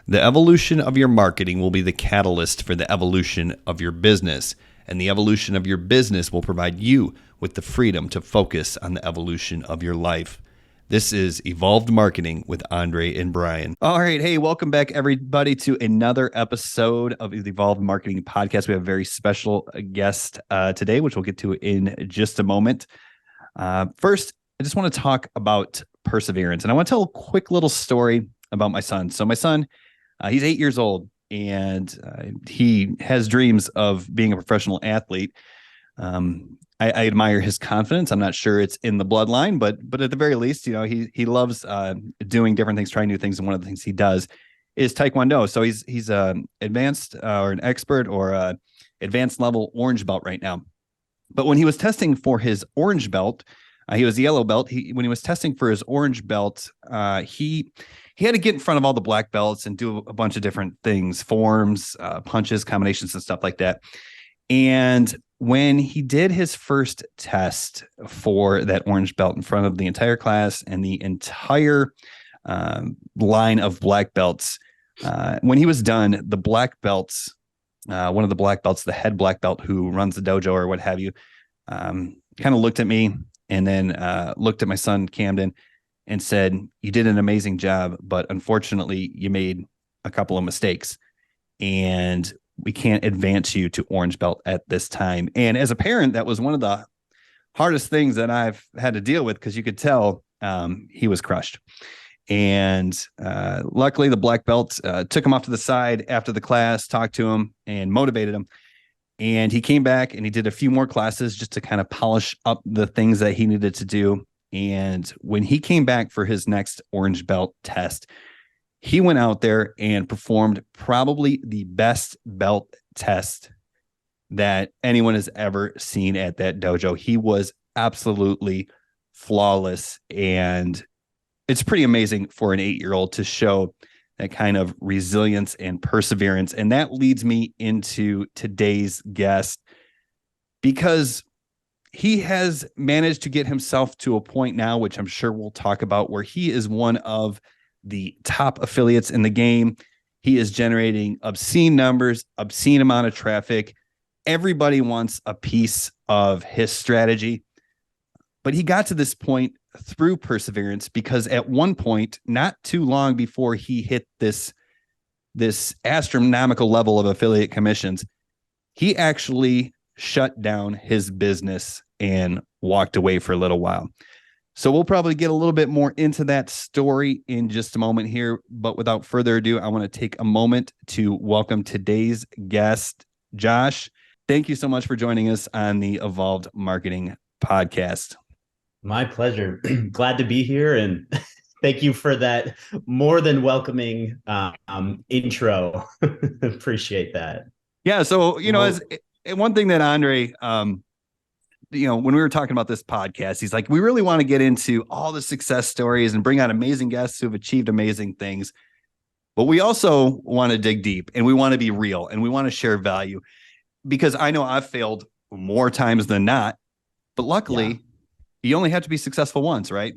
The evolution of your marketing will be the catalyst for the evolution of your business, and the evolution of your business will provide you with the freedom to focus on the evolution of your life. This is Evolved Marketing with Andre and Brian. All right. Hey, welcome back, everybody, to another episode of the Evolved Marketing Podcast. We have a very special guest today, which we'll get to in just a moment. First, I just want to talk about perseverance, and I want to tell a quick little story about my son. So my son, he's 8 years old, and he has dreams of being a professional athlete. I admire his confidence. I'm not sure it's in the bloodline, but at the very least, you know, he loves doing different things, trying new things, and one of the things he does is Taekwondo. So he's advanced or an expert or advanced level orange belt right now. But when he was testing for his orange belt, he was a yellow belt. When he was testing for his orange belt, he had to get in front of all the black belts and do a bunch of different things, forms, punches, combinations, and stuff like that. And when he did his first test for that orange belt in front of the entire class and the entire line of black belts, when he was done, the black belts, one of the black belts, the head black belt who runs the dojo or what have you, kind of looked at me and then looked at my son, Camden, and said, "You did an amazing job, but unfortunately you made a couple of mistakes and we can't advance you to orange belt at this time." And as a parent, that was one of the hardest things that I've had to deal with, because you could tell he was crushed. And luckily the black belt took him off to the side after the class, talked to him and motivated him. And he came back and he did a few more classes just to kind of polish up the things that he needed to do. And when he came back for his next orange belt test, he went out there and performed probably the best belt test that anyone has ever seen at that dojo. He was absolutely flawless. And it's pretty amazing for an 8-year-old to show that kind of resilience and perseverance. And that leads me into today's guest, because he has managed to get himself to a point now, which I'm sure we'll talk about, where he is one of the top affiliates in the game. He is generating obscene numbers, obscene amount of traffic. Everybody wants a piece of his strategy. But he got to this point through perseverance, because at one point, not too long before he hit this astronomical level of affiliate commissions, he actually shut down his business and walked away for a little while. So we'll probably get a little bit more into that story in just a moment here. But without further ado, I want to take a moment to welcome today's guest, Josh. Thank you so much for joining us on the Evolved Marketing Podcast. My pleasure. Glad to be here. And thank you for that more than welcoming intro. Appreciate that. Yeah. So, you know, as one thing that Andre, when we were talking about this podcast, he's like, we really want to get into all the success stories and bring out amazing guests who have achieved amazing things. But we also want to dig deep, and we want to be real, and we want to share value, because I know I've failed more times than not, but luckily you only have to be successful once, right?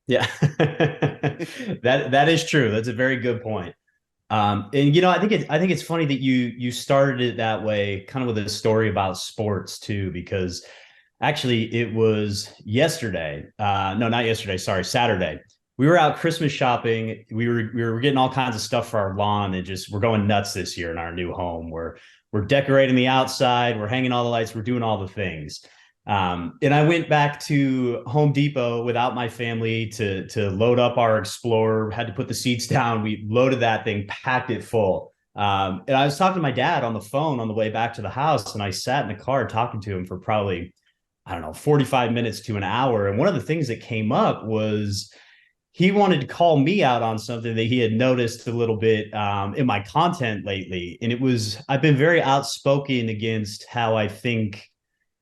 Yeah, that is true. That's a very good point. And I think it's funny that you started it that way, kind of with a story about sports too, because actually it was yesterday. No, not yesterday. Sorry, Saturday. We were out Christmas shopping. We were getting all kinds of stuff for our lawn, and we're going nuts this year in our new home. We're decorating the outside. We're hanging all the lights. We're doing all the things. And I went back to Home Depot without my family to load up our Explorer, had to put the seats down. We loaded that thing, packed it full. And I was talking to my dad on the phone on the way back to the house, and I sat in the car talking to him for probably, 45 minutes to an hour. And one of the things that came up was he wanted to call me out on something that he had noticed a little bit in my content lately. And I've been very outspoken against how I think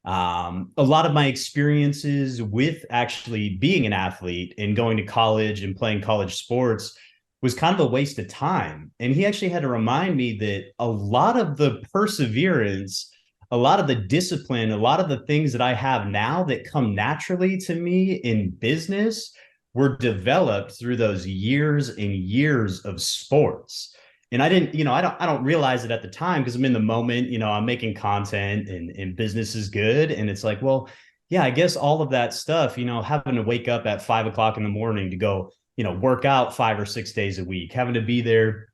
a lot of my experiences with actually being an athlete and going to college and playing college sports was kind of a waste of time. And he actually had to remind me that a lot of the perseverance, a lot of the discipline, a lot of the things that I have now that come naturally to me in business were developed through those years and years of sports. And I didn't, I don't realize it at the time because I'm in the moment, I'm making content and business is good. And it's like, well, yeah, I guess all of that stuff, having to wake up at 5 o'clock in the morning to go, work out 5 or 6 days a week, having to be there,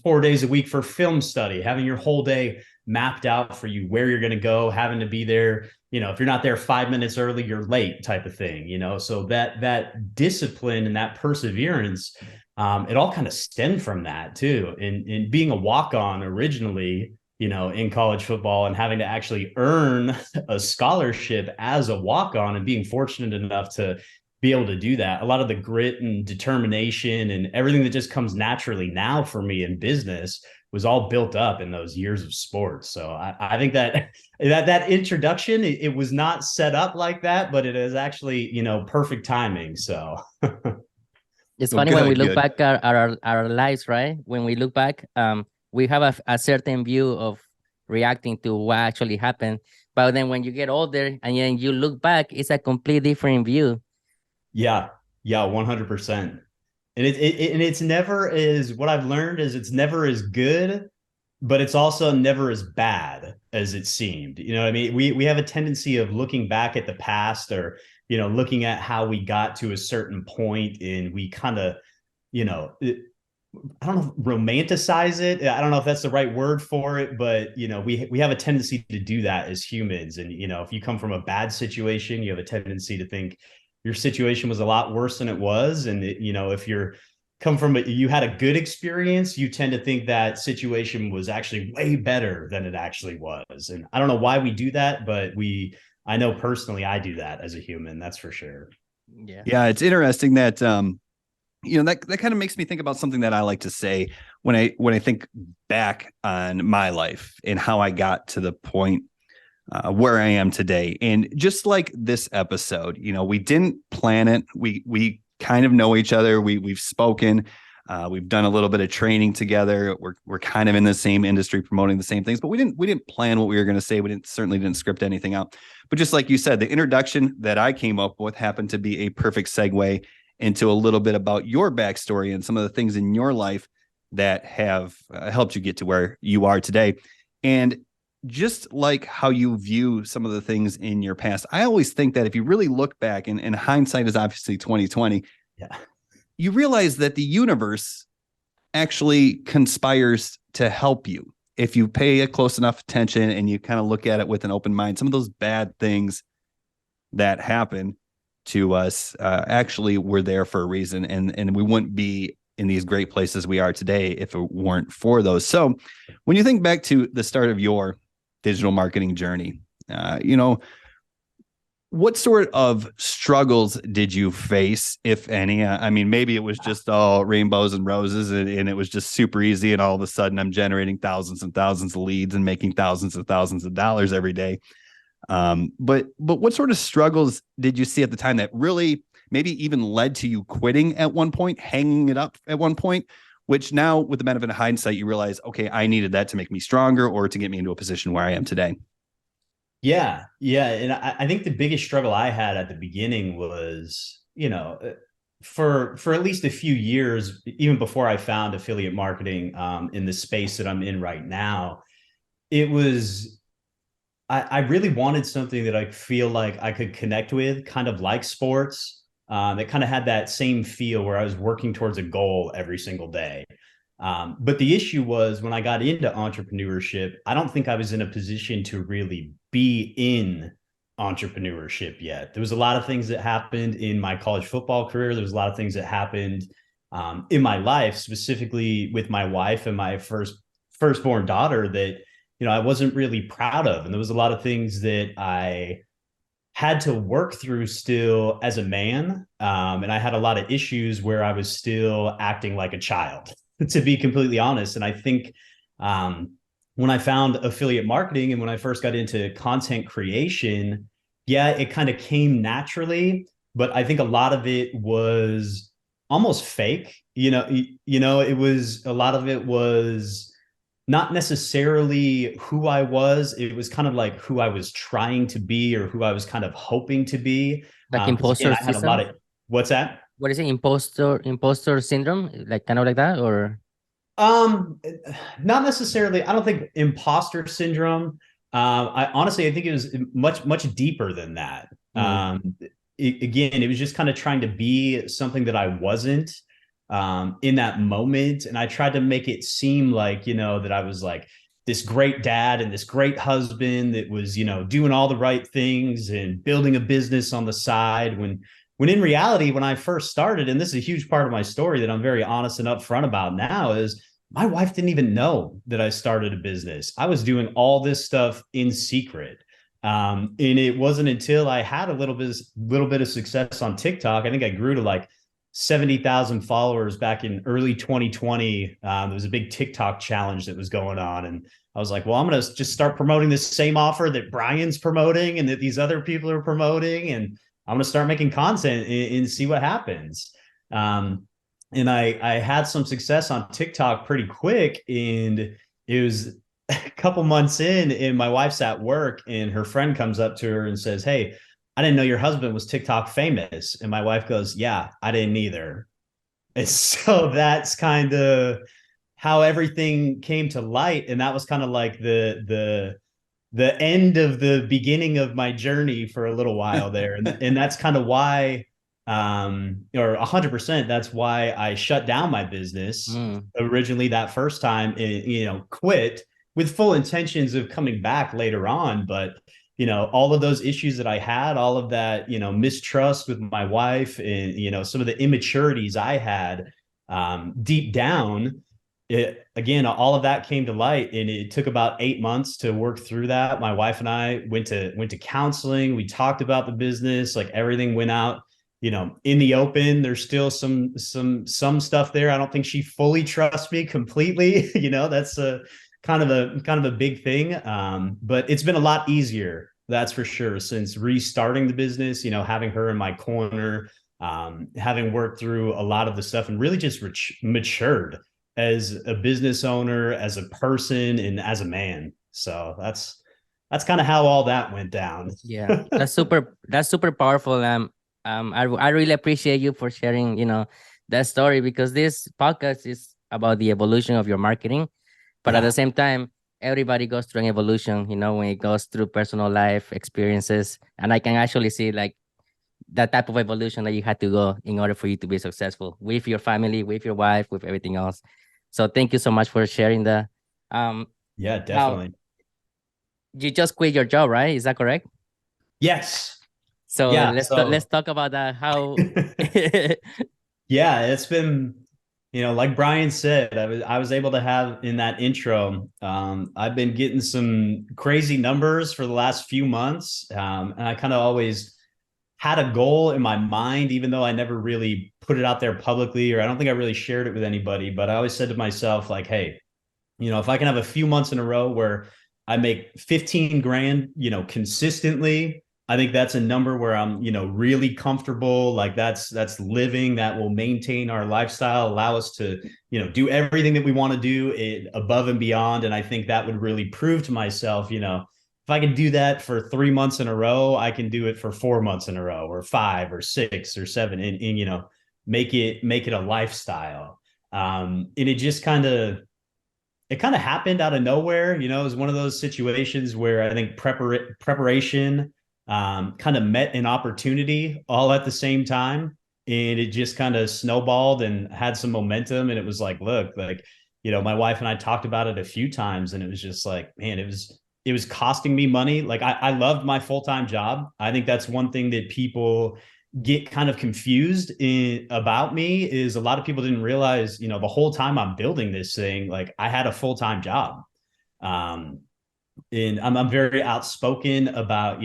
4 days a week for film study, having your whole day mapped out for you, where you're going to go, having to be there, if you're not there 5 minutes early, you're late type of thing, so that discipline and that perseverance, it all kind of stemmed from that too. And being a walk-on originally, in college football and having to actually earn a scholarship as a walk-on and being fortunate enough to be able to do that. A lot of the grit and determination and everything that just comes naturally now for me in business was all built up in those years of sports. So I think that introduction, it was not set up like that, but it is actually, perfect timing. So it's Well, funny when we good, look good. back at our lives, right? When we look back, we have a certain view of reacting to what actually happened. But then when you get older and then you look back, it's a complete different view. yeah, 100%. And it's never as, what I've learned is it's never as good, but it's also never as bad as it seemed. You know what I mean? We have a tendency of looking back at the past, or looking at how we got to a certain point, and we kind of, I don't know, romanticize it. I don't know if that's the right word for it, but we have a tendency to do that as humans. And if you come from a bad situation, you have a tendency to think your situation was a lot worse than it was. And if you're come from you had a good experience, you tend to think that situation was actually way better than it actually was. And I don't know why we do that, but I know personally I do that as a human, that's for sure. Yeah. Yeah, it's interesting that that kind of makes me think about something that I like to say when I think back on my life and how I got to the point where I am today. And just like this episode, we didn't plan it. We kind of know each other. We've spoken. We've done a little bit of training together. We're kind of in the same industry, promoting the same things, but we didn't plan what we were going to say. We certainly didn't script anything out. But just like you said, the introduction that I came up with happened to be a perfect segue into a little bit about your backstory and some of the things in your life that have helped you get to where you are today. And just like how you view some of the things in your past, I always think that if you really look back, and hindsight is obviously 2020, Yeah. you realize that the universe actually conspires to help you if you pay a close enough attention and you kind of look at it with an open mind. Some of those bad things that happen to us actually were there for a reason, and we wouldn't be in these great places we are today if it weren't for those. So when you think back to the start of your digital marketing journey, what sort of struggles did you face, if any? I mean, maybe it was just all rainbows and roses and it was just super easy, and all of a sudden I'm generating thousands and thousands of leads and making thousands and thousands of dollars every day. But what sort of struggles did you see at the time that really maybe even led to you quitting at one point, hanging it up at one point, which now with the benefit of hindsight, you realize, okay, I needed that to make me stronger or to get me into a position where I am today? Yeah. And I think the biggest struggle I had at the beginning was, for at least a few years, even before I found affiliate marketing in the space that I'm in right now, it was, I really wanted something that I feel like I could connect with, kind of like sports. That kind of had that same feel where I was working towards a goal every single day. But the issue was when I got into entrepreneurship, I don't think I was in a position to really be in entrepreneurship yet. There was a lot of things that happened in my college football career. There was a lot of things that happened in my life, specifically with my wife and my firstborn daughter, that I wasn't really proud of. And there was a lot of things that I had to work through still as a man. And I had a lot of issues where I was still acting like a child, to be completely honest. And I think when I found affiliate marketing and when I first got into content creation, yeah, it kind of came naturally, but I think a lot of it was almost fake. It was, a lot of it was not necessarily who I was. It was kind of like who I was trying to be or who I was kind of hoping to be. Like imposter again, I had a lot syndrome? of, what's that? What is it? Imposter syndrome? Like kind of like that, or? Um, Not necessarily. I don't think imposter syndrome. I think it was much deeper than that. Again, it was just kind of trying to be something that I wasn't in that moment, and I tried to make it seem like, that I was like this great dad and this great husband that was, doing all the right things and building a business on the side. When in reality, when I first started, and this is a huge part of my story that I'm very honest and upfront about now, is my wife didn't even know that I started a business. I was doing all this stuff in secret. And it wasn't until I had a little bit of success on TikTok. I think I grew to like 70,000 followers back in early 2020. There was a big TikTok challenge that was going on. And I was like, well, I'm going to just start promoting this same offer that Brian's promoting and that these other people are promoting. And I'm going to start making content and see what happens. And I had some success on TikTok pretty quick. And it was a couple months in, and my wife's at work, and her friend comes up to her and says, "Hey, I didn't know your husband was TikTok famous." And my wife goes, "Yeah, I didn't either." And so that's kind of how everything came to light. And that was kind of like the end of the beginning of my journey for a little while there. And that's kind of why, or 100%, that's why I shut down my business originally that first time, and, quit with full intentions of coming back later on. But, all of those issues that I had, all of that, mistrust with my wife, and, some of the immaturities I had deep down, again, all of that came to light, and it took about 8 months to work through that. My wife and I went to counseling. We talked about the business, like everything went out, in the open. There's still some stuff there. I don't think she fully trusts me completely. That's a kind of a big thing. But it's been a lot easier, that's for sure, since restarting the business, having her in my corner, having worked through a lot of the stuff and really just matured as a business owner, as a person, and as a man. So that's kind of how all that went down. Yeah, that's super powerful. I really appreciate you for sharing, that story, because this podcast is about the evolution of your marketing, but at the same time, everybody goes through an evolution, when it goes through personal life experiences, and I can actually see like that type of evolution that you had to go in order for you to be successful with your family, with your wife, with everything else. So thank you so much for sharing that. Yeah, definitely. Now, you just quit your job, right? Is that correct? Yes. So Yeah, let's talk about that. How? Yeah, it's been, like Brian said, I was able to have in that intro. I've been getting some crazy numbers for the last few months, and I kind of always had a goal in my mind, even though I never really put it out there publicly, or I don't think I really shared it with anybody. But I always said to myself, like, hey, if I can have a few months in a row where I make 15 grand, consistently, I think that's a number where I'm, really comfortable. Like that's living that will maintain our lifestyle, allow us to, do everything that we want to do above and beyond. And I think that would really prove to myself, if I can do that for 3 months in a row, I can do it for 4 months in a row, or 5 or 6 or 7, and make it a lifestyle. And it just kind of happened out of nowhere. It was one of those situations where I think preparation kind of met an opportunity all at the same time, and it just kind of snowballed and had some momentum. And it was like, look, like, my wife and I talked about it a few times, and it was just like, man, it was costing me money. Like I loved my full-time job. I think that's one thing that people get kind of confused about me, is a lot of people didn't realize, the whole time I'm building this thing, like I had a full-time job. And I'm very outspoken about,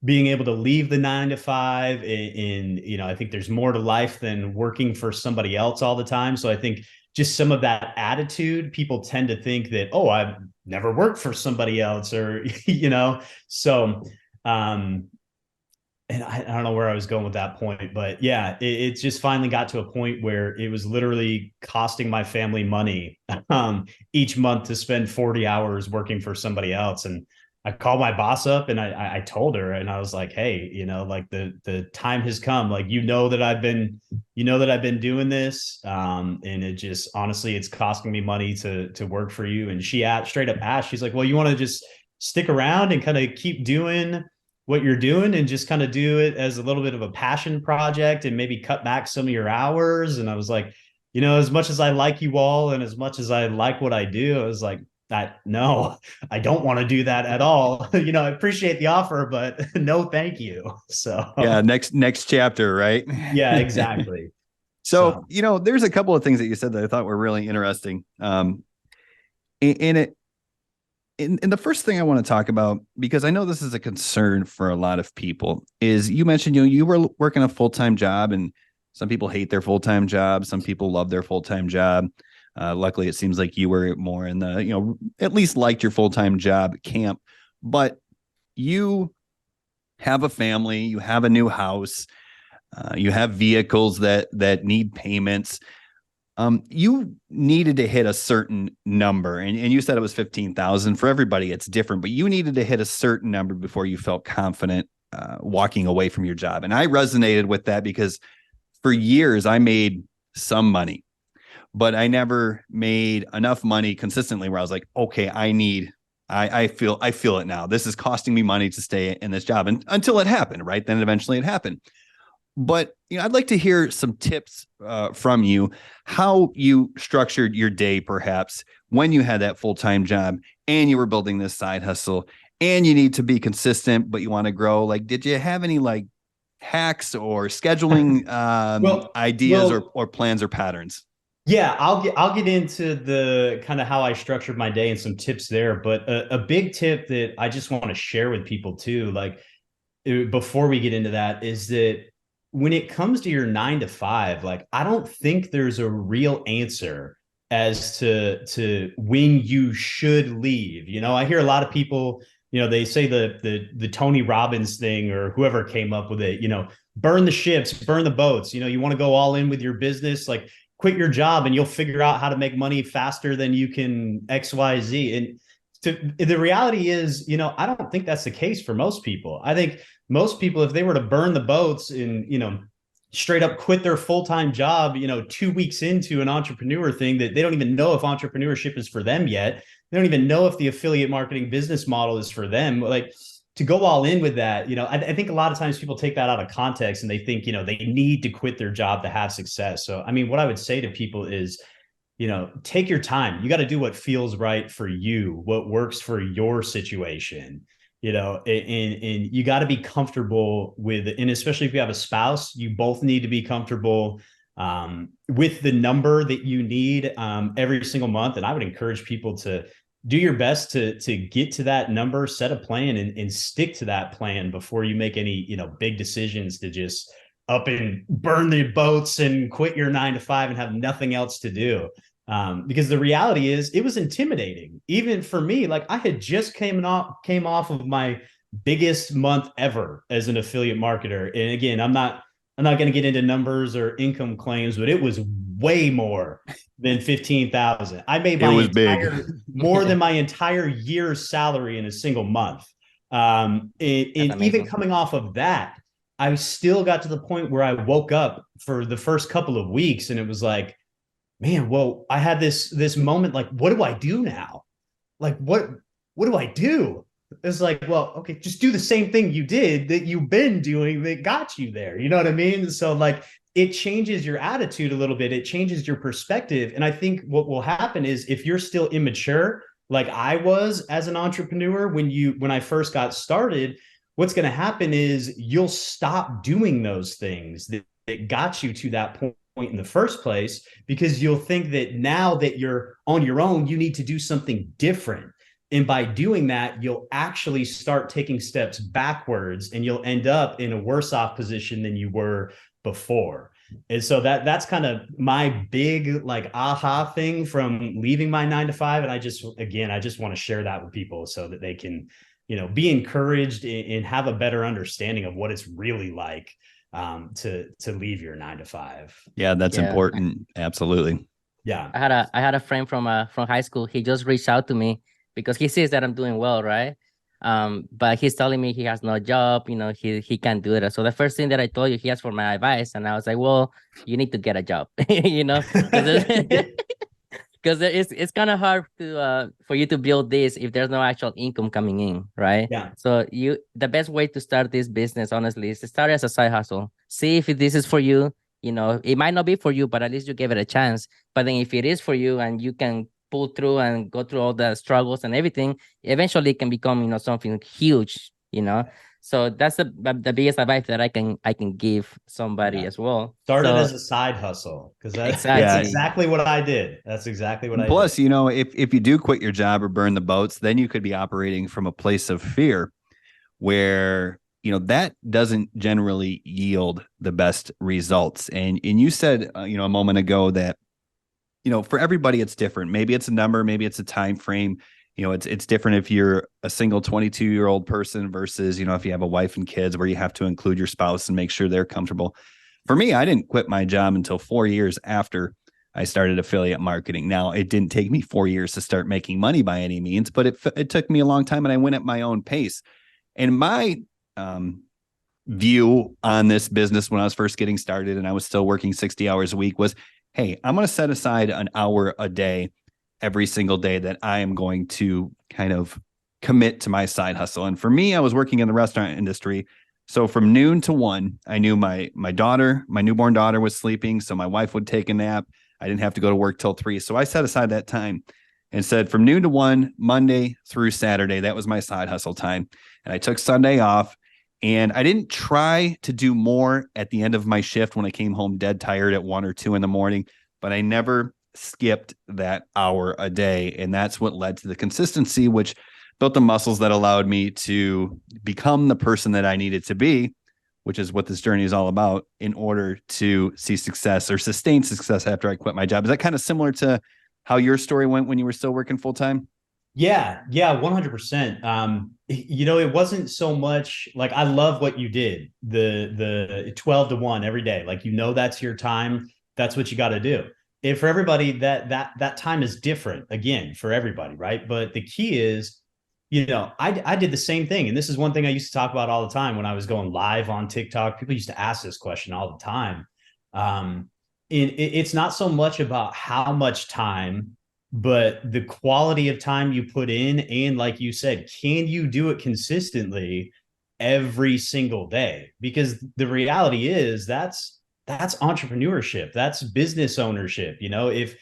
being able to leave the 9 to 5. And I think there's more to life than working for somebody else all the time. So I think just some of that attitude, people tend to think that, oh, I've never worked for somebody else, or, so, and I don't know where I was going with that point, but yeah, it just finally got to a point where it was literally costing my family money each month to spend 40 hours working for somebody else. And I called my boss up and I told her, and I was like, hey, like the time has come. Like, that I've been doing this. And it just, honestly, it's costing me money to work for you. And she straight up asked, she's like, well, you want to just stick around and kind of keep doing what you're doing and just kind of do it as a little bit of a passion project and maybe cut back some of your hours. And I was like, as much as I like you all and as much as I like what I do, I was like, no, I don't want to do that at all. I appreciate the offer, but no, thank you. So yeah, next chapter, right? Yeah, exactly. So, there's a couple of things that you said that I thought were really interesting. In the first thing I want to talk about, because I know this is a concern for a lot of people, is you mentioned, you were working a full-time job, and some people hate their full-time job. Some people love their full-time job. Luckily, it seems like you were more in the, at least liked your full-time job camp, but you have a family, you have a new house, you have vehicles that need payments. You needed to hit a certain number, and you said it was 15,000. For everybody, it's different, but you needed to hit a certain number before you felt confident walking away from your job. And I resonated with that because for years I made some money, but I never made enough money consistently where I was like, okay, I feel it now. This is costing me money to stay in this job, and until it happened, right? Then eventually it happened. But I'd like to hear some tips from you, how you structured your day, perhaps when you had that full-time job and you were building this side hustle, and you need to be consistent, but you want to grow. Like, did you have any like hacks or scheduling ideas or plans or patterns? Yeah, I'll get into the kind of how I structured my day and some tips there. But a big tip that I just want to share with people too, like before we get into that, is that when it comes to your 9 to 5, like, I don't think there's a real answer as to when you should leave. I hear a lot of people, they say the Tony Robbins thing, or whoever came up with it, burn the ships, burn the boats. You want to go all in with your business, like, quit your job and you'll figure out how to make money faster than you can XYZ. And the reality is, I don't think that's the case for most people. I think most people, if they were to burn the boats and, straight up quit their full-time job, 2 weeks into an entrepreneur thing that they don't even know if entrepreneurship is for them yet. They don't even know if the affiliate marketing business model is for them. Like, to go all in with that, I think a lot of times people take that out of context and they think, they need to quit their job to have success. So, I mean, what I would say to people is, take your time. You got to do what feels right for you, what works for your situation, and you got to be comfortable with it. And especially if you have a spouse, you both need to be comfortable with the number that you need every single month. And I would encourage people to do your best to get to that number, set a plan and stick to that plan before you make any, big decisions to just up and burn the boats and quit your 9 to 5 and have nothing else to do. Because the reality is, it was intimidating. Even for me, like, I had just came off of my biggest month ever as an affiliate marketer. And again, I'm not going to get into numbers or income claims, but it was way more than 15,000. I made more than my entire year's salary in a single month. And even coming off of that, I still got to the point where I woke up for the first couple of weeks and it was like, man, well, I had this moment, like, what do I do now? Like, what do I do? It's like, well, okay, just do the same thing you did that you've been doing that got you there. You know what I mean? So, like, it changes your attitude a little bit. It changes your perspective. And I think what will happen is, if you're still immature, like I was as an entrepreneur when I first got started, what's going to happen is you'll stop doing those things that got you to that point in the first place, because you'll think that now that you're on your own, you need to do something different. And by doing that, you'll actually start taking steps backwards and you'll end up in a worse off position than you were before. And so that's kind of my big, like, aha thing from leaving my 9 to 5. And I just want to share that with people so that they can, be encouraged and have a better understanding of what it's really like to leave your 9 to 5. Yeah, that's important. Absolutely. Yeah. I had a friend from high school. He just reached out to me because he sees that I'm doing well, right? But he's telling me he has no job, he can't do it. So the first thing that I told you, he asked for my advice, and I was like, well, you need to get a job, because because it's kind of hard to for you to build this if there's no actual income coming in, right? Yeah. So the best way to start this business, honestly, is to start as a side hustle. See if this is for you. It might not be for you, but at least you gave it a chance. But then if it is for you and you can pull through and go through all the struggles and everything, eventually it can become, something huge. So that's the biggest advice that I can give somebody Yeah. as well. Started So as a side hustle, because that's exactly. exactly what I did. That's exactly what I Plus, did. if you do quit your job or burn the boats, then you could be operating from a place of fear where, that doesn't generally yield the best results. And you said, a moment ago that, for everybody it's different. Maybe it's a number, maybe it's a time frame. It's different if you're a single 22-year-old person versus, if you have a wife and kids where you have to include your spouse and make sure they're comfortable. For me, I didn't quit my job until 4 years after I started affiliate marketing. Now, it didn't take me 4 years to start making money by any means, but it took me a long time, and I went at my own pace. And my view on this business when I was first getting started and I was still working 60 hours a week was, hey, I'm going to set aside an hour a day every single day that I am going to kind of commit to my side hustle. And for me, I was working in the restaurant industry. So from noon to 1, I knew my newborn daughter was sleeping. So my wife would take a nap. I didn't have to go to work till 3. So I set aside that time and said from noon to 1, Monday through Saturday, that was my side hustle time. And I took Sunday off. And I didn't try to do more at the end of my shift when I came home dead tired at 1 or 2 in the morning, but I never skipped that hour a day. And that's what led to the consistency, which built the muscles that allowed me to become the person that I needed to be, which is what this journey is all about, in order to see success or sustain success after I quit my job. Is that kind of similar to how your story went when you were still working full time? Yeah, 100%. It wasn't so much like, I love what you did, the 12 to 1 every day. Like, that's your time. That's what you got to do. And for everybody, that time is different, again, for everybody, right? But the key is, I did the same thing. And this is one thing I used to talk about all the time when I was going live on TikTok. People used to ask this question all the time. It's not so much about how much time, but the quality of time you put in. And like you said, can you do it consistently every single day? Because the reality is that's entrepreneurship. That's business ownership. If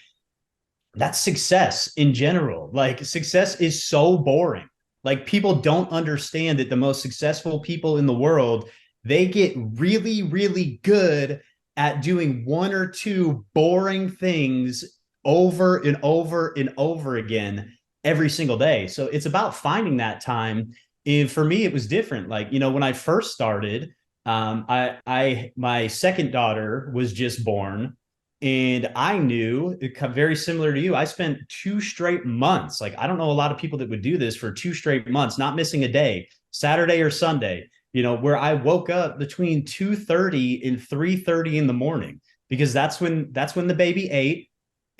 that's success in general, like, success is so boring. Like, people don't understand that the most successful people in the world, they get really, really good at doing 1 or 2 boring things over and over and over again every single day. So it's about finding that time. And for me, it was different. Like, when I first started, my second daughter was just born, and I knew, very similar to you, I spent 2 straight months. Like, I don't know a lot of people that would do this for 2 straight months, not missing a day, Saturday or Sunday, where I woke up between 2:30 and 3:30 in the morning, because that's when the baby ate.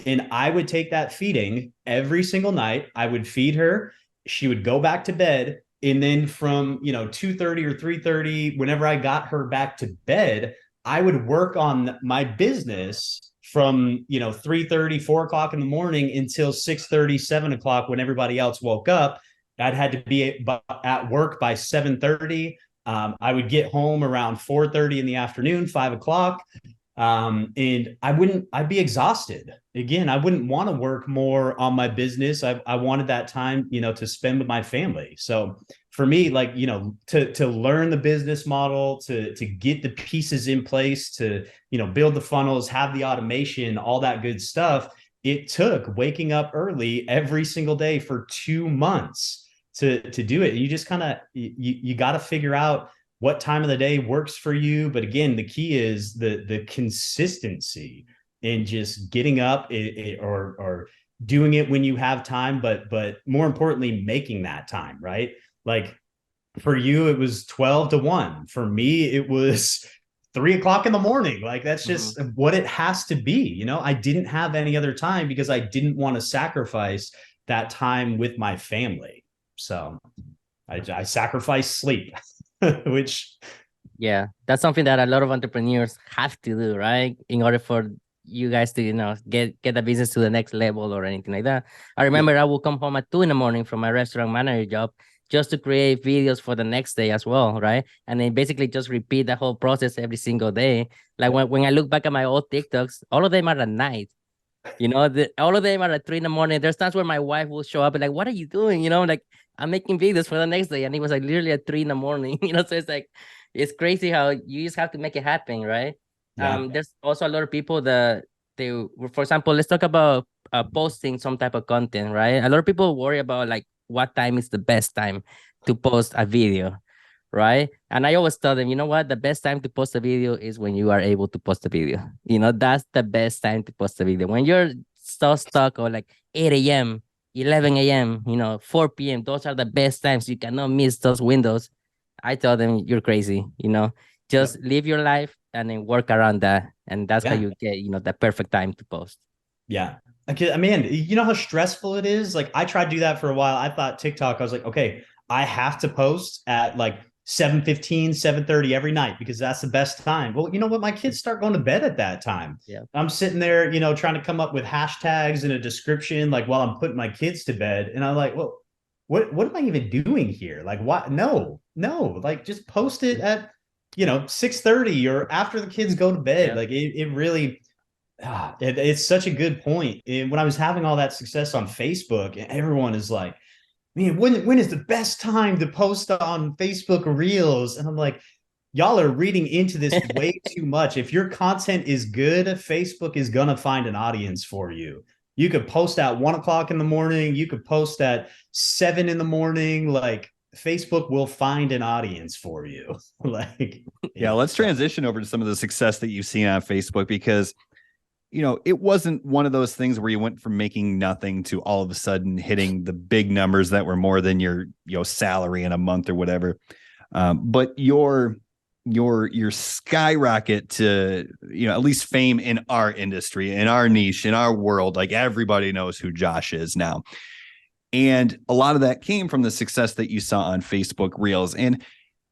And I would take that feeding every single night. I would feed her. She would go back to bed. And then from, 2:30 or 3:30, whenever I got her back to bed, I would work on my business from, 3:30, 4 o'clock in the morning until 6:30, 7 o'clock, when everybody else woke up. I'd had to be at work by 7:30. I would get home around 4:30 in the afternoon, 5 o'clock. And I'd be exhausted. Again, I wouldn't want to work more on my business. I wanted that time, to spend with my family. So for me, like, to learn the business model, to get the pieces in place, to, build the funnels, have the automation, all that good stuff, it took waking up early every single day for 2 months to do it. You just kind of, you got to figure out what time of the day works for you. But again, the key is the consistency in just getting up or doing it when you have time, but more importantly, making that time, right? Like, for you, it was 12 to 1. For me, it was 3 o'clock in the morning. Like, that's just what it has to be. I didn't have any other time because I didn't want to sacrifice that time with my family. So I sacrifice sleep, which Yeah, that's something that a lot of entrepreneurs have to do, right? In order for you guys to, get the business to the next level or anything like that. I remember I would come home at 2 a.m. from my restaurant manager job just to create videos for the next day as well, right? And then basically just repeat the whole process every single day. Like when I look back at my old TikToks, all of them are at night. All of them are at 3 a.m. There's times where my wife will show up and like, what are you doing? Like I'm making videos for the next day. And it was like literally at 3 a.m. So it's like, it's crazy how you just have to make it happen, right? yeah. There's also a lot of people that for example, let's talk about posting some type of content, right? A lot of people worry about like what time is the best time to post a video, right? And I always tell them, you know what? The best time to post a video is when you are able to post a video. That's the best time to post a video. When you're so stuck or like 8 a.m., 11 a.m., 4 p.m., those are the best times. You cannot miss those windows. I tell them you're crazy, just live your life and then work around that. And that's how you get, the perfect time to post. Yeah. I mean, you know how stressful it is? Like I tried to do that for a while. I thought TikTok, I was like, okay, I have to post at like 7:15, 7:30 every night because that's the best time. Well, you know what? My kids start going to bed at that time. Yeah. I'm sitting there, trying to come up with hashtags and a description, like while I'm putting my kids to bed. And I'm like, well, what am I even doing here? Like, what? No, like just post it at, 6:30 or after the kids go to bed. Yeah. Like it really, it's such a good point. And when I was having all that success on Facebook, everyone is like, man, when is the best time to post on Facebook Reels? And I'm like, y'all are reading into this way too much. If your content is good, Facebook is going to find an audience for you. You could post at 1:00 in the morning. You could post at 7 in the morning. Like Facebook will find an audience for you. Yeah, let's transition over to some of the success that you've seen on Facebook because, it wasn't one of those things where you went from making nothing to all of a sudden hitting the big numbers that were more than your, salary in a month or whatever. But your skyrocket to, at least fame in our industry, in our niche, in our world, like everybody knows who Josh is now. And a lot of that came from the success that you saw on Facebook Reels. And,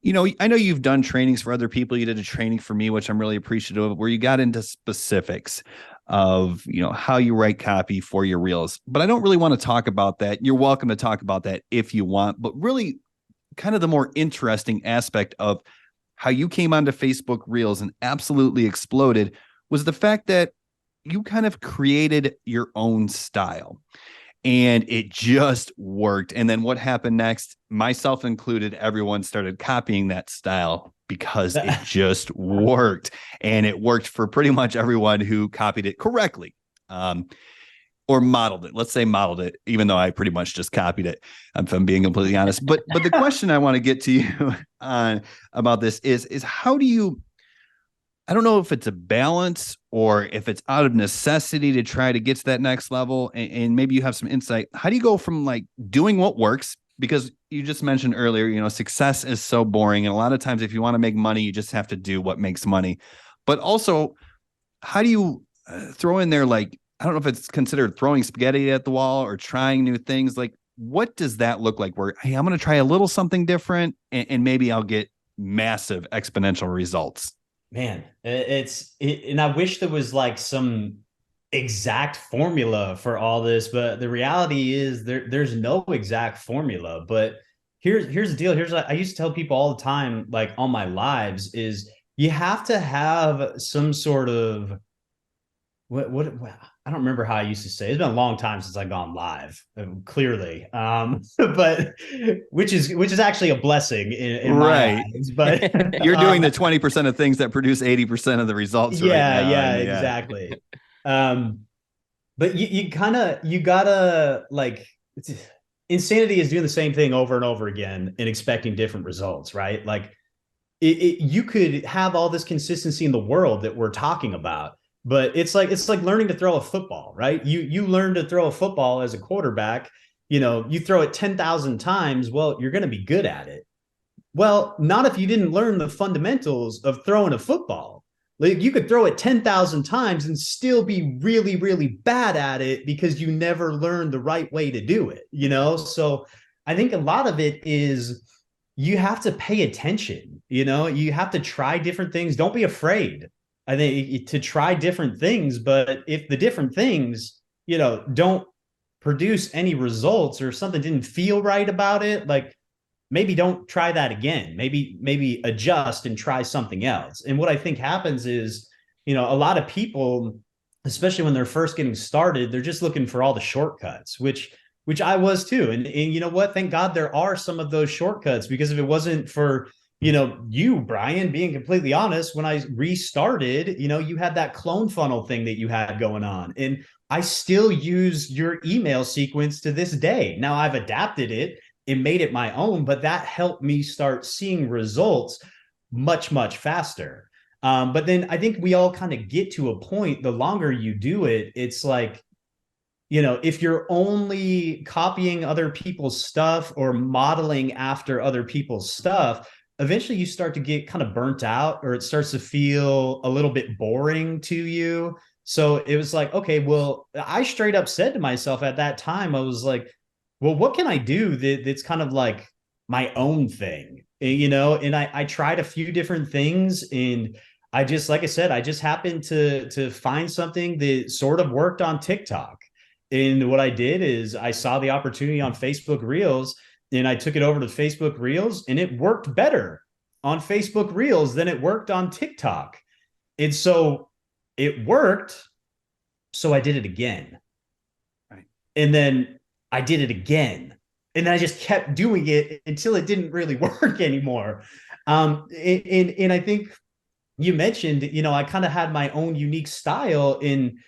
I know you've done trainings for other people. You did a training for me, which I'm really appreciative of, where you got into specifics of, how you write copy for your Reels. But I don't really want to talk about that. You're welcome to talk about that if you want, but really kind of the more interesting aspect of how you came onto Facebook Reels and absolutely exploded was the fact that you kind of created your own style. And it just worked. And then what happened next, myself included, everyone started copying that style because it just worked. And it worked for pretty much everyone who copied it correctly. Or modeled it. Let's say modeled it, even though I pretty much just copied it, if I'm being completely honest. But the question I want to get to you on about this is how do you, I don't know if it's a balance or if it's out of necessity to try to get to that next level. And maybe you have some insight. How do you go from like doing what works? Because you just mentioned earlier, success is so boring. And a lot of times if you want to make money, you just have to do what makes money. But also, how do you throw in there, like, I don't know if it's considered throwing spaghetti at the wall or trying new things. Like, what does that look like where, hey, I'm going to try a little something different and maybe I'll get massive exponential results? Man, and I wish there was like some exact formula for all this, but the reality is there's no exact formula. But here's the deal. I used to tell people all the time, like on my lives, is you have to have some sort of what I don't remember how I used to say. It's been a long time since I've gone live, clearly. But which is actually a blessing in my eyes. But you're doing the 20% of things that produce 80% of the results. Yeah, right now. yeah, exactly. But you gotta like, insanity is doing the same thing over and over again and expecting different results, right? Like you could have all this consistency in the world that we're talking about, but it's like learning to throw a football, right? You learn to throw a football as a quarterback, you throw it 10,000 times. Well, you're going to be good at it. Well, not if you didn't learn the fundamentals of throwing a football. Like you could throw it 10,000 times and still be really, really bad at it because you never learned the right way to do it, So I think a lot of it is you have to pay attention. You have to try different things. Don't be afraid. I think to try different things, but if the different things, don't produce any results or something didn't feel right about it, like maybe don't try that again. Maybe adjust and try something else. And what I think happens is, a lot of people, especially when they're first getting started, they're just looking for all the shortcuts, which I was too. And you know what? Thank God there are some of those shortcuts, because if it wasn't for, you, Brian, being completely honest, when I restarted, you had that clone funnel thing that you had going on. And I still use your email sequence to this day. Now I've adapted it and made it my own, but that helped me start seeing results much, much faster. But then I think we all kind of get to a point, the longer you do it, it's like, if you're only copying other people's stuff or modeling after other people's stuff, eventually you start to get kind of burnt out, or it starts to feel a little bit boring to you. So it was like, okay, well, I straight up said to myself at that time, I was like, well, what can I do that's kind of like my own thing, And I tried a few different things, and I just, like I said, I just happened to find something that sort of worked on TikTok. And what I did is I saw the opportunity on Facebook Reels, and I took it over to Facebook Reels, and it worked better on Facebook Reels than it worked on TikTok. And so it worked. So I did it again. Right. And then I did it again. And then I just kept doing it until it didn't really work anymore. And I think you mentioned, I kind of had my own unique style. In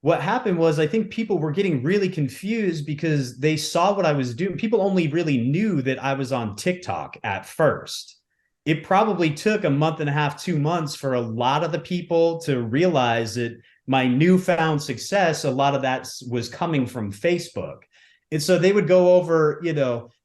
what happened was, I think people were getting really confused because they saw what I was doing. People only really knew that I was on TikTok at first. It probably took a month and a half, 2 months for a lot of the people to realize that my newfound success, a lot of that was coming from Facebook. And so they would go over,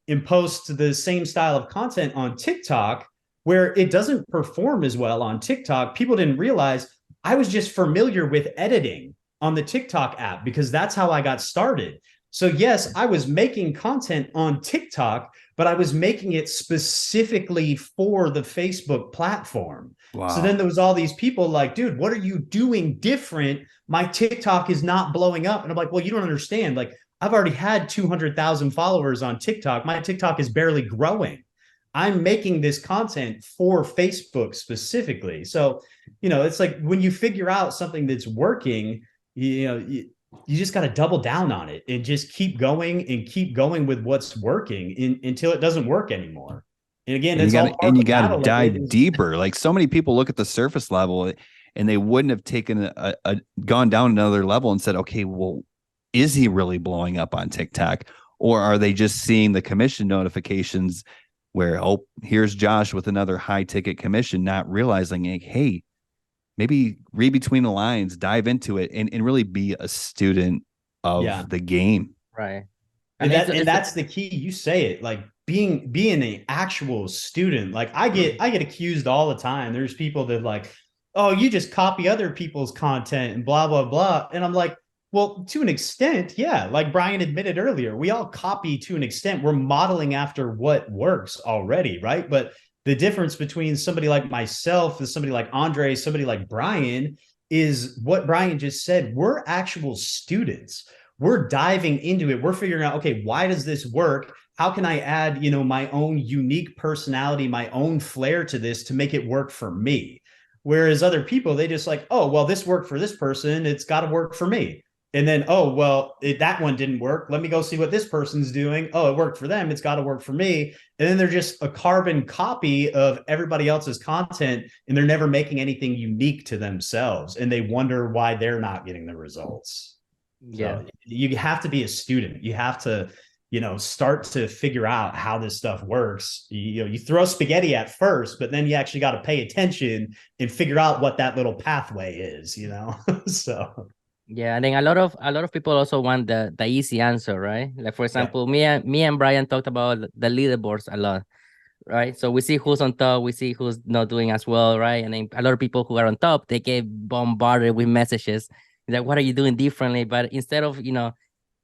and post the same style of content on TikTok, where it doesn't perform as well on TikTok. People didn't realize I was just familiar with editing on the TikTok app, because that's how I got started. So yes, I was making content on TikTok, but I was making it specifically for the Facebook platform. Wow. So then there was all these people like, dude, what are you doing different? My TikTok is not blowing up. And I'm like, well, you don't understand. Like, I've already had 200,000 followers on TikTok. My TikTok is barely growing. I'm making this content for Facebook specifically. So, it's like when you figure out something that's working, you just got to double down on it and just keep going with what's working until it doesn't work anymore. And again, you got to dive deeper. Like, so many people look at the surface level and they wouldn't have taken gone down another level and said, okay, well, is he really blowing up on TikTok? Or are they just seeing the commission notifications where, oh, here's Josh with another high ticket commission, not realizing, like, hey, maybe read between the lines, dive into it, and really be a student of the game. Right. And that's the key. You say it, like being an actual student. Like I get accused all the time. There's people that like, oh, you just copy other people's content and blah, blah, blah. And I'm like, well, to an extent, yeah. Like Brian admitted earlier, we all copy to an extent. We're modeling after what works already, right? But the difference between somebody like myself and somebody like Andre, somebody like Brian, is what Brian just said. We're actual students. We're diving into it. We're figuring out, okay, why does this work? How can I add, my own unique personality, my own flair to this to make it work for me? Whereas other people, they just like, oh, well, this worked for this person. It's got to work for me. And then, oh, well, that one didn't work. Let me go see what this person's doing. Oh, it worked for them. It's got to work for me. And then they're just a carbon copy of everybody else's content, and they're never making anything unique to themselves. And they wonder why they're not getting the results. Yeah. So you have to be a student. You have to, start to figure out how this stuff works. You throw spaghetti at first, but then you actually got to pay attention and figure out what that little pathway is, So yeah, and then a lot of people also want the easy answer, right? Like for example, me and Brian talked about the leaderboards a lot, right? So we see who's on top, we see who's not doing as well, right? And then a lot of people who are on top, they get bombarded with messages like, what are you doing differently? But instead of,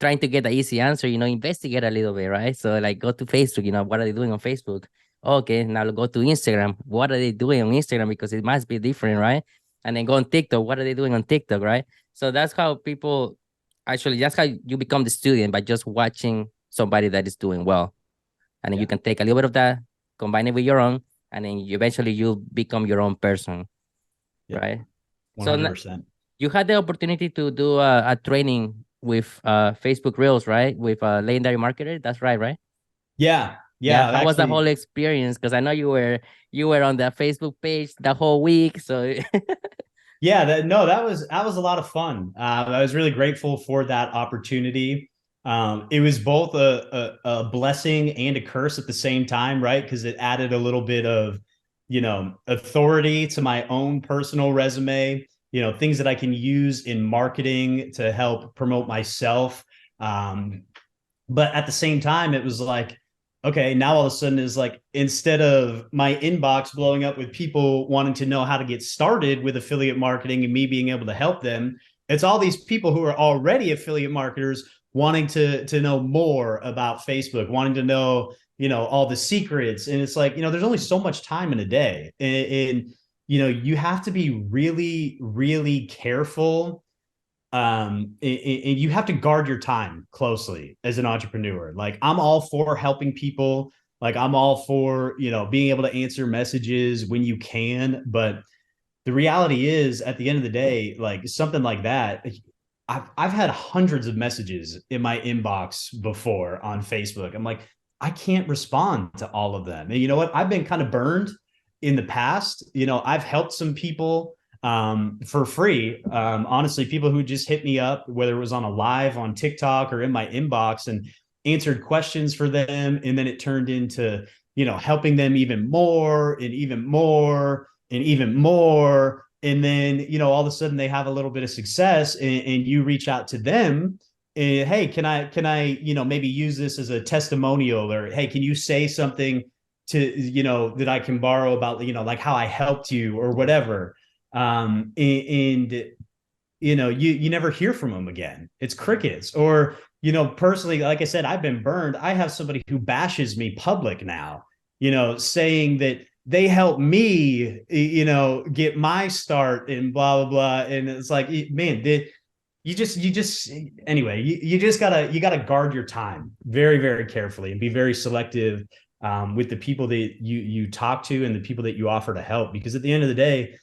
trying to get the easy answer, investigate a little bit, right? So like go to Facebook, what are they doing on Facebook? Okay, now go to Instagram. What are they doing on Instagram? Because it must be different, right? And then go on TikTok. What are they doing on TikTok, right? So that's how people that's how you become the student, by just watching somebody that is doing well. And then you can take a little bit of that, combine it with your own, and then eventually you become your own person, right? 100%. So you had the opportunity to do a training with Facebook Reels, right? With a legendary marketer. That's right? Yeah. How was the Actually, whole experience? Because I know you were on the Facebook page the whole week. So yeah, that was a lot of fun. I was really grateful for that opportunity. It was both a blessing and a curse at the same time, right? Because it added a little bit of, authority to my own personal resume, things that I can use in marketing to help promote myself. But at the same time, it was like, okay, now all of a sudden is like, instead of my inbox blowing up with people wanting to know how to get started with affiliate marketing and me being able to help them, it's all these people who are already affiliate marketers wanting to know more about Facebook, wanting to know, all the secrets. And it's like, there's only so much time in a day. And you have to be really, really careful. And you have to guard your time closely as an entrepreneur. Like, I'm all for helping people. Like, I'm all for, being able to answer messages when you can. But the reality is, at the end of the day, like something like that, I've had hundreds of messages in my inbox before on Facebook. I'm like, I can't respond to all of them. And you know what? I've been kind of burned in the past. I've helped some people for free. Honestly, people who just hit me up, whether it was on a live on TikTok or in my inbox, and answered questions for them. And then it turned into, helping them even more and even more and even more. And then, all of a sudden they have a little bit of success, and you reach out to them and, hey, can I, maybe use this as a testimonial, or, hey, can you say something to, that I can borrow about, like how I helped you or whatever. And you never hear from them again. It's crickets. Or, personally, like I said, I've been burned. I have somebody who bashes me public now, saying that they helped me, get my start and blah, blah, blah. And it's like, man, you just anyway, you just gotta guard your time very, very carefully and be very selective with the people that you talk to and the people that you offer to help. Because at the end of the day,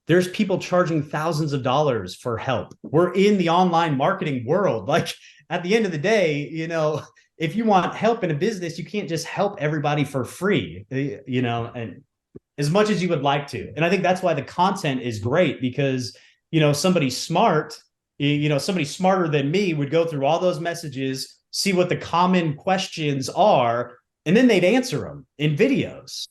there's people charging thousands of dollars for help. We're in the online marketing world. Like, at the end of the day, if you want help in a business, you can't just help everybody for free, and as much as you would like to. And I think that's why the content is great, because, somebody smart, somebody smarter than me would go through all those messages, see what the common questions are, and then they'd answer them in videos.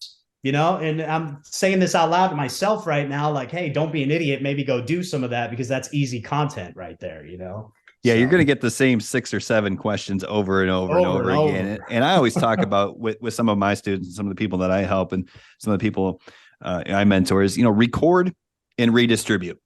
And I'm saying this out loud to myself right now, like, hey, don't be an idiot. Maybe go do some of that, because that's easy content right there, Yeah, you're going to get the same 6 or 7 questions over and over again. And I always talk about with some of my students, some of the people that I help, and some of the people I mentor is, record and redistribute.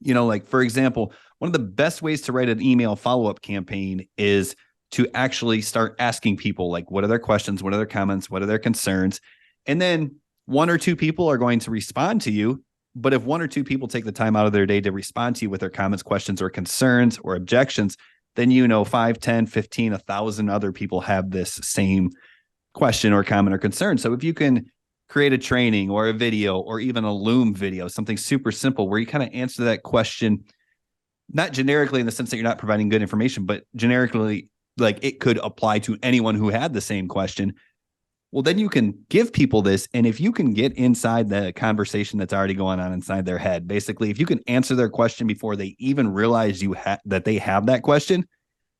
Like, for example, one of the best ways to write an email follow-up campaign is to actually start asking people, like, what are their questions? What are their comments? What are their concerns? And then 1 or 2 people are going to respond to you. But if 1 or 2 people take the time out of their day to respond to you with their comments, questions, or concerns or objections, then 5, 10, 15, 1,000 other people have this same question or comment or concern. So if you can create a training or a video or even a Loom video, something super simple where you kind of answer that question, not generically in the sense that you're not providing good information, but generically, like it could apply to anyone who had the same question. Well, then you can give people this. And if you can get inside the conversation that's already going on inside their head, basically, if you can answer their question before they even realize that they have that question,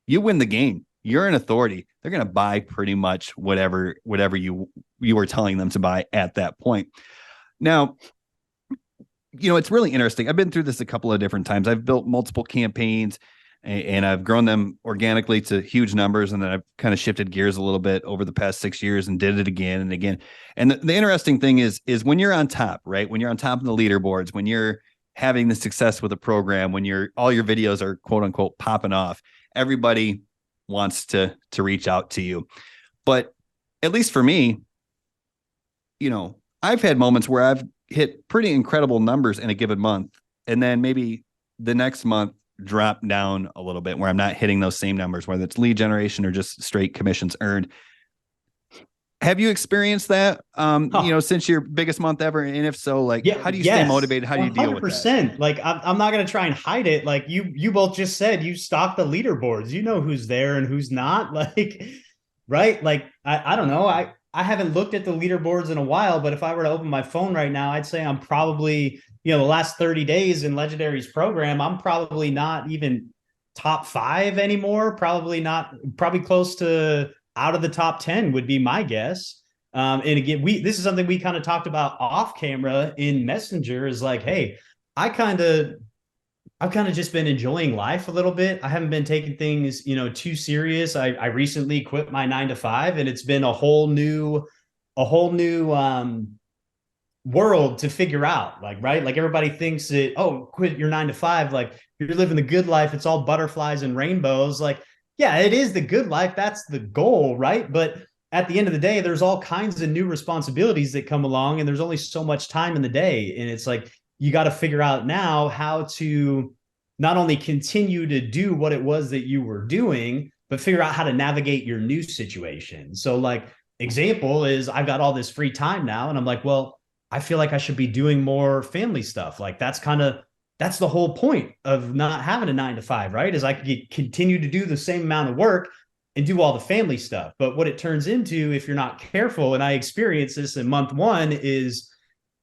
you win the game. You're an authority. They're going to buy pretty much whatever you were telling them to buy at that point. Now, it's really interesting. I've been through this a couple of different times. I've built multiple campaigns, and I've grown them organically to huge numbers. And then I've kind of shifted gears a little bit over the past 6 years and did it again and again. And the interesting thing is when you're on top, right? When you're on top of the leaderboards, when you're having the success with a program, when all your videos are quote unquote popping off, everybody wants to reach out to you. But at least for me, I've had moments where I've hit pretty incredible numbers in a given month, and then maybe the next month drop down a little bit where I'm not hitting those same numbers, whether it's lead generation or just straight commissions earned. Have you experienced that, since your biggest month ever? And if so, how do you stay motivated? How do you deal with that? Like, I'm not going to try and hide it. Like you both just said, you stock the leaderboards, you know who's there and who's not, like, right. Like, I don't know. I haven't looked at the leaderboards in a while, but if I were to open my phone right now, I'd say I'm probably, the last 30 days in Legendary's program, I'm probably not even top 5 anymore. Probably close to out of the top 10 would be my guess. And again, this is something we kind of talked about off camera in Messenger, is like, hey, I've kind of just been enjoying life a little bit. I haven't been taking things, too serious. I recently quit my 9 to 5, and it's been a whole new world to figure out. Like, right. Like, everybody thinks that, oh, quit your 9 to 5. Like, you're living the good life. It's all butterflies and rainbows. Like, yeah, it is the good life. That's the goal, right? But at the end of the day, there's all kinds of new responsibilities that come along, and there's only so much time in the day. And it's like, you got to figure out now how to not only continue to do what it was that you were doing, but figure out how to navigate your new situation. So, like, example is, I've got all this free time now, and I'm like, well, I feel like I should be doing more family stuff. Like, that's the whole point of not having a 9 to 5, right? Is I could continue to do the same amount of work and do all the family stuff. But what it turns into, if you're not careful, and I experienced this in month 1, is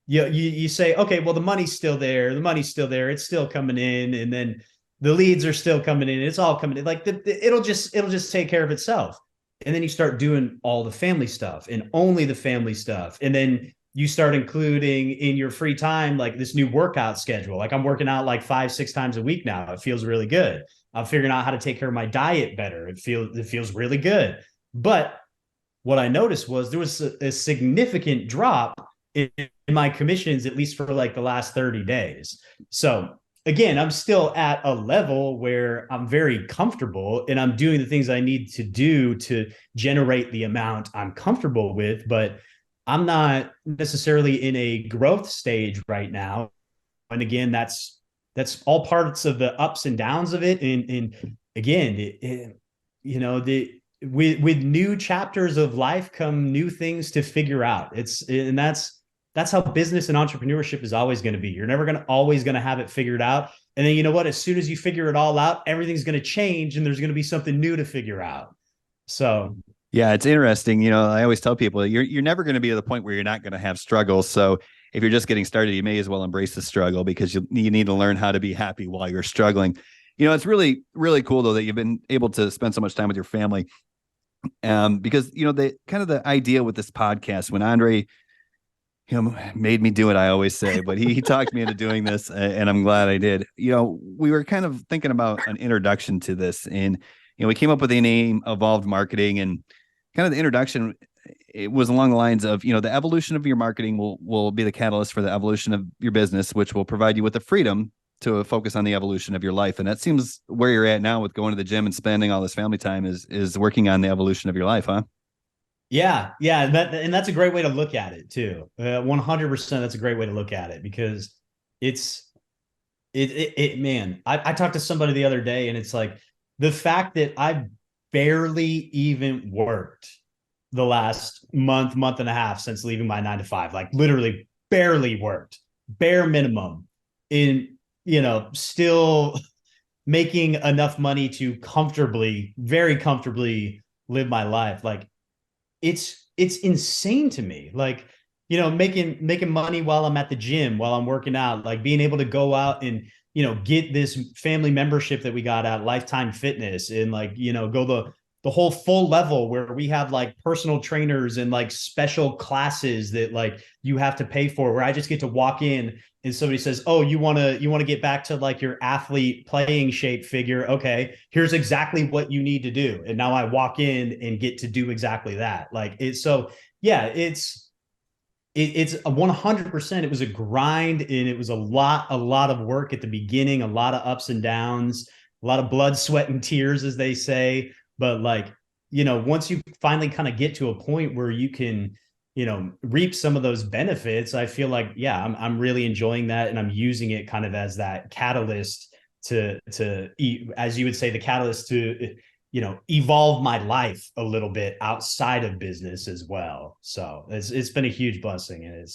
you say, okay, well, the money's still there. It's still coming in. And then the leads are still coming in. It's all coming in. Like, it'll just take care of itself. And then you start doing all the family stuff and only the family stuff. And then you start including in your free time, like, this new workout schedule. Like, I'm working out like 5-6 times a week now. It feels really good. I'm figuring out how to take care of my diet better. It feels really good. But what I noticed was there was a significant drop in my commissions, at least for like the last 30 days. So again, I'm still at a level where I'm very comfortable and I'm doing the things I need to do to generate the amount I'm comfortable with, but I'm not necessarily in a growth stage right now. And again, that's all parts of the ups and downs of it. And again, with new chapters of life come new things to figure out. That's how business and entrepreneurship is always going to be. You're never always going to have it figured out. And then, you know what, as soon as you figure it all out, everything's going to change and there's going to be something new to figure out. So yeah, it's interesting. I always tell people you're never going to be to the point where you're not going to have struggles. So if you're just getting started, you may as well embrace the struggle, because you need to learn how to be happy while you're struggling. It's really, really cool though that you've been able to spend so much time with your family. Because the idea with this podcast, when Andre made me do it, I always say, but he talked me into doing this, and I'm glad I did. We were kind of thinking about an introduction to this, and we came up with the name Evolved Marketing, and kind of the introduction, it was along the lines of, the evolution of your marketing will be the catalyst for the evolution of your business, which will provide you with the freedom to focus on the evolution of your life. And that seems where you're at now with going to the gym and spending all this family time is working on the evolution of your life, huh? Yeah. And that's a great way to look at it too. 100%. That's a great way to look at it, because man, I talked to somebody the other day, and it's like, the fact that I've barely even worked the last month and a half since leaving my 9 to 5, like literally barely worked, bare minimum, in, still making enough money to very comfortably live my life. Like, it's insane to me. Like, making money while I'm at the gym, while I'm working out, like being able to go out and, get this family membership that we got at Lifetime Fitness, and like, go the whole full level where we have like personal trainers and like special classes that like you have to pay for, where I just get to walk in and somebody says, oh, you want to get back to like your athlete playing shape figure. Okay, here's exactly what you need to do. And now I walk in and get to do exactly that. Like, it's a 100%. It was a grind, and it was a lot of work at the beginning, a lot of ups and downs. a lot of blood, sweat, and tears, as they say. But like, once you finally kind of get to a point where you can, reap some of those benefits, I feel like, yeah, I'm really enjoying that. And I'm using it kind of as that catalyst to, as you would say, the catalyst to, evolve my life a little bit outside of business as well. So it's been a huge blessing. And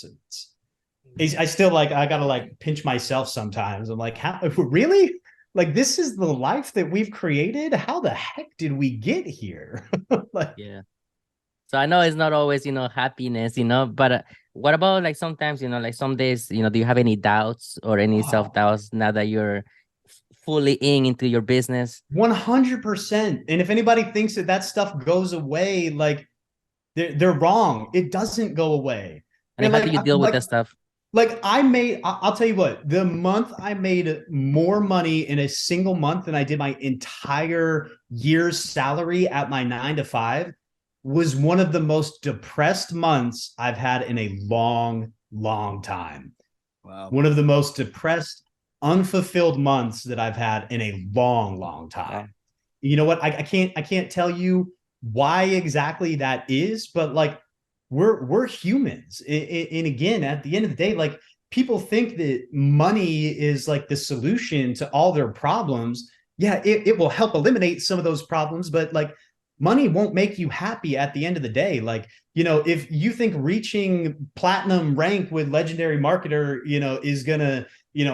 I still like, I got to like pinch myself sometimes. I'm like, how really? Like, this is the life that we've created? How the heck did we get here? Like, Yeah. So I know it's not always, happiness, but what about like sometimes, like some days, do you have any doubts or any self-doubts now that you're fully into your business? 100%. And if anybody thinks that stuff goes away, like they're wrong. It doesn't go away. And how do you deal with that stuff? Like I'll tell you what, the month I made more money in a single month than I did my entire year's salary at my 9 to 5 was one of the most depressed months I've had in a long, long time. Wow. One of the most depressed, unfulfilled months that I've had in a long, long time. Wow. You know what? I can't tell you why exactly that is, but like we're humans. And again, at the end of the day, like people think that money is like the solution to all their problems. Yeah, it will help eliminate some of those problems, but like money won't make you happy at the end of the day. Like, if you think reaching platinum rank with Legendary Marketer, is gonna,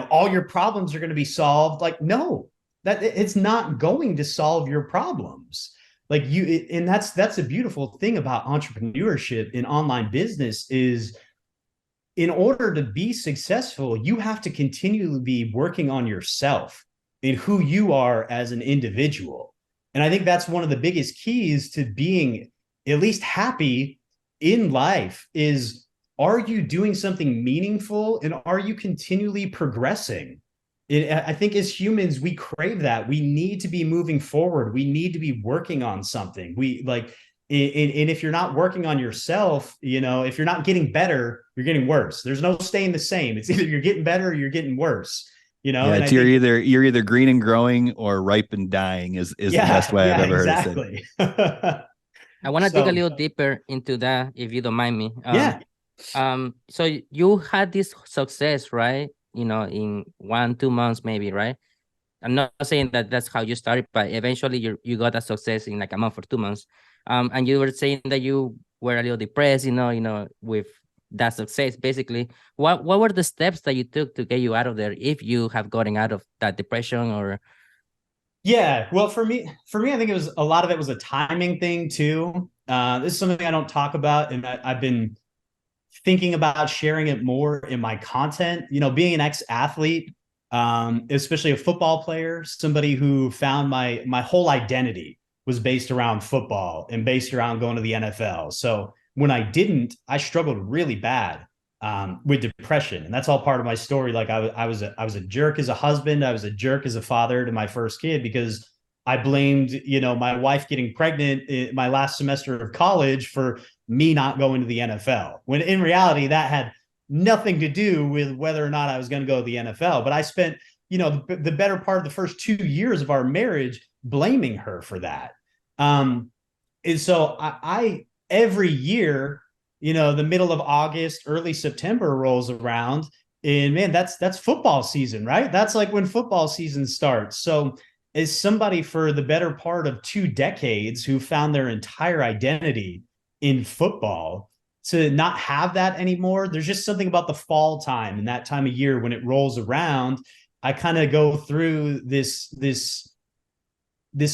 all your problems are going to be solved. Like, no, that it's not going to solve your problems. Like and that's a beautiful thing about entrepreneurship in online business is in order to be successful, you have to continually be working on yourself and who you are as an individual. And I think that's one of the biggest keys to being at least happy in life is, are you doing something meaningful and are you continually progressing? I think as humans, we crave that. We need to be moving forward. We need to be working on something. And if you're not working on yourself, if you're not getting better, you're getting worse. There's no staying the same. It's either you're getting better or you're getting worse. Yeah, and you're either green and growing or ripe and dying is the best way I've ever heard it said. I want to dig a little deeper into that, if you don't mind me. Yeah. So you had this success, right? In 1-2 months, maybe, right? I'm not saying that that's how you started, but eventually you got a success in like a month or 2 months. And you were saying that you were a little depressed, with that success. Basically, what were the steps that you took to get you out of there, if you have gotten out of that depression? Or yeah, well, for me, I think a lot of it was a timing thing too. This is something I don't talk about, and I've been thinking about sharing it more in my content. Being an ex-athlete, especially a football player, somebody who found my whole identity was based around football and based around going to the NFL. So when I didn't, I struggled really bad with depression, and that's all part of my story. Like I was a jerk as a husband. I was a jerk as a father to my first kid because I blamed, my wife getting pregnant in my last semester of college for me not going to the NFL, when in reality that had nothing to do with whether or not I was going to go to the NFL. But I spent, the better part of the first 2 years of our marriage blaming her for that. And so I every year, the middle of August, early September rolls around, and man, that's football season, right? That's like when football season starts. So as somebody for the better part of 2 decades who found their entire identity in football, to not have that anymore, there's just something about the fall time and that time of year when it rolls around. I kind of go through this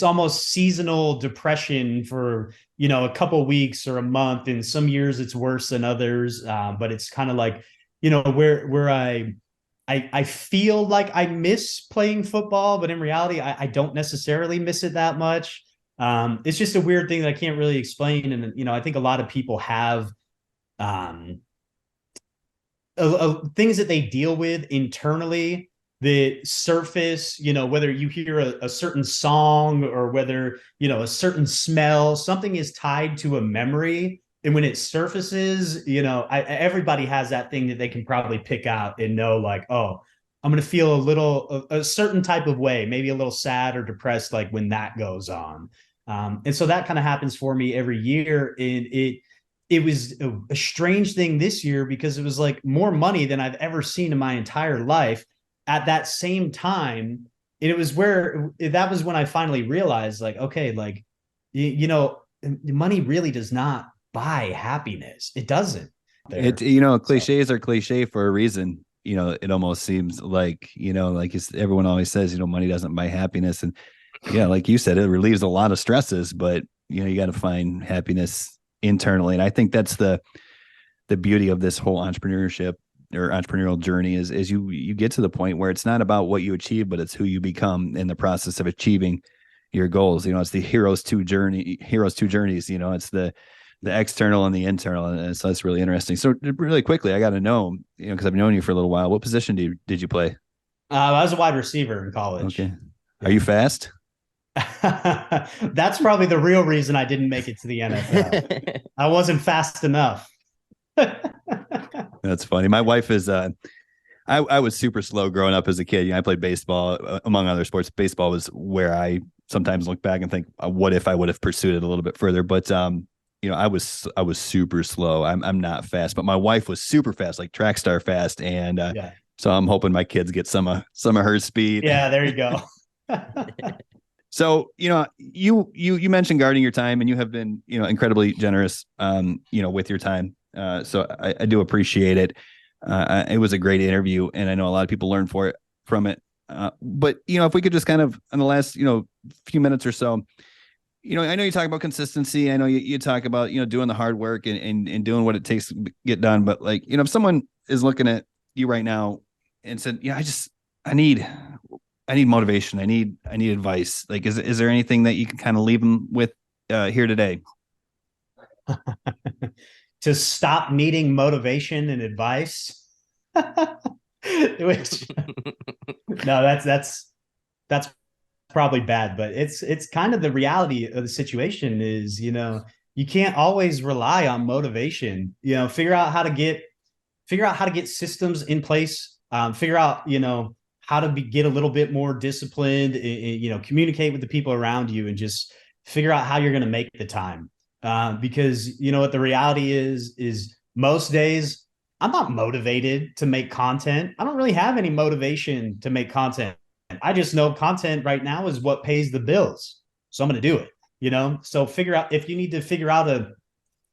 almost seasonal depression for, a couple of weeks or a month. And some years it's worse than others. But it's kind of like, where I feel like I miss playing football, but in reality, I don't necessarily miss it that much. It's just a weird thing that I can't really explain. And, I think a lot of people have things that they deal with internally that surface, whether you hear a certain song or whether, a certain smell, something is tied to a memory. And when it surfaces, everybody has that thing that they can probably pick out and know like, oh, I'm going to feel a certain type of way, maybe a little sad or depressed, like when that goes on. And so that kind of happens for me every year. And it was a strange thing this year because it was like more money than I've ever seen in my entire life at that same time. And it was that was when I finally realized, like, okay, like, money really does not buy happiness. It doesn't. Cliches are cliche for a reason. It almost seems like, like everyone always says, money doesn't buy happiness. And yeah, like you said, it relieves a lot of stresses, but you got to find happiness internally. And I think that's the beauty of this whole entrepreneurship or entrepreneurial journey is you get to the point where it's not about what you achieve, but it's who you become in the process of achieving your goals. It's the hero's two journeys. It's the external and the internal. And so that's really interesting. So really quickly, I got to know, because I've known you for a little while, what position did you play? I was a wide receiver in college. Okay. Are you fast? That's probably the real reason I didn't make it to the NFL. I wasn't fast enough. That's funny. My wife is, I was super slow growing up as a kid. I played baseball, among other sports. Baseball was where I sometimes look back and think, what if I would have pursued it a little bit further? But, I was super slow. I'm not fast, but my wife was super fast, like track star fast. And so I'm hoping my kids get some of her speed. Yeah, there you go. So, you mentioned guarding your time, and you have been, incredibly generous, with your time. So I do appreciate it. It was a great interview, and I know a lot of people learned from it. But, if we could just kind of in the last, few minutes or so, I know you talk about consistency. I know you talk about, doing the hard work and doing what it takes to get done. But like, if someone is looking at you right now and said, I need motivation. I need advice. Like, is there anything that you can kind of leave them with here today? To stop needing motivation and advice. Which, no, that's probably bad, but it's kind of the reality of the situation is, you can't always rely on motivation. Figure out how to get systems in place. Figure out, how to get a little bit more disciplined, communicate with the people around you, and just figure out how you're going to make the time. Because what the reality is most days I'm not motivated to make content. I don't really have any motivation to make content. I just know content right now is what pays the bills. So I'm going to do it, so figure out if you need to figure out a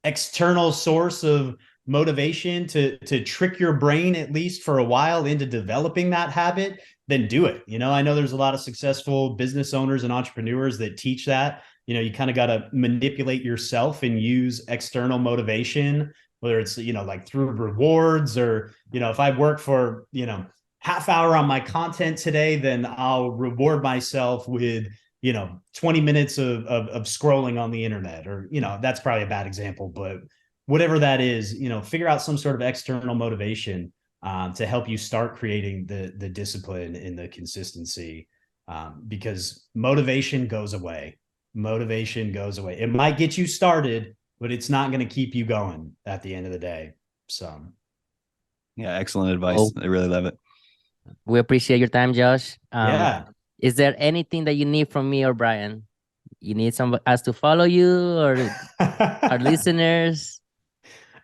external source of motivation to trick your brain, at least for a while, into developing that habit, then do it. I know there's a lot of successful business owners and entrepreneurs that teach that. You kind of got to manipulate yourself and use external motivation, whether it's, like through rewards or, if I work for, half hour on my content today, then I'll reward myself with, 20 minutes of scrolling on the internet, or, that's probably a bad example, but whatever that is, figure out some sort of external motivation to help you start creating the discipline and the consistency, because motivation goes away. Motivation goes away. It might get you started, but it's not going to keep you going at the end of the day. So, yeah, excellent advice. I really love it. We appreciate your time, Josh. Yeah. Is there anything that you need from me or Brian? You need us to follow you, or our listeners?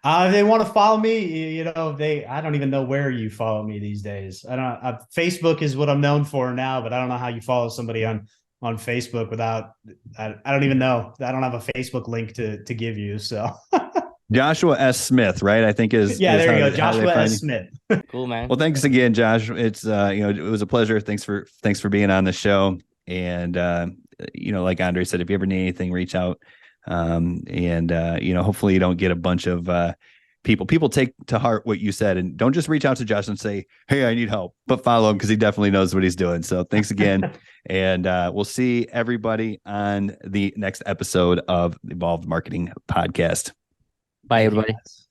If they want to follow me, I don't even know where you follow me these days. I don't. Facebook is what I'm known for now, but I don't know how you follow somebody on Facebook without. I don't even know. I don't have a Facebook link to give you. So. Joshua S. Smith, right? I think is there you go. Joshua S. Smith. Cool, man. Well, thanks again, Josh. It's it was a pleasure. Thanks for being on the show. And like Andre said, if you ever need anything, reach out. Hopefully you don't get a bunch of people take to heart what you said, and don't just reach out to Josh and say, "Hey, I need help," but follow him because he definitely knows what he's doing. So thanks again. And we'll see everybody on the next episode of the Evolved Marketing Podcast. Bye, everybody.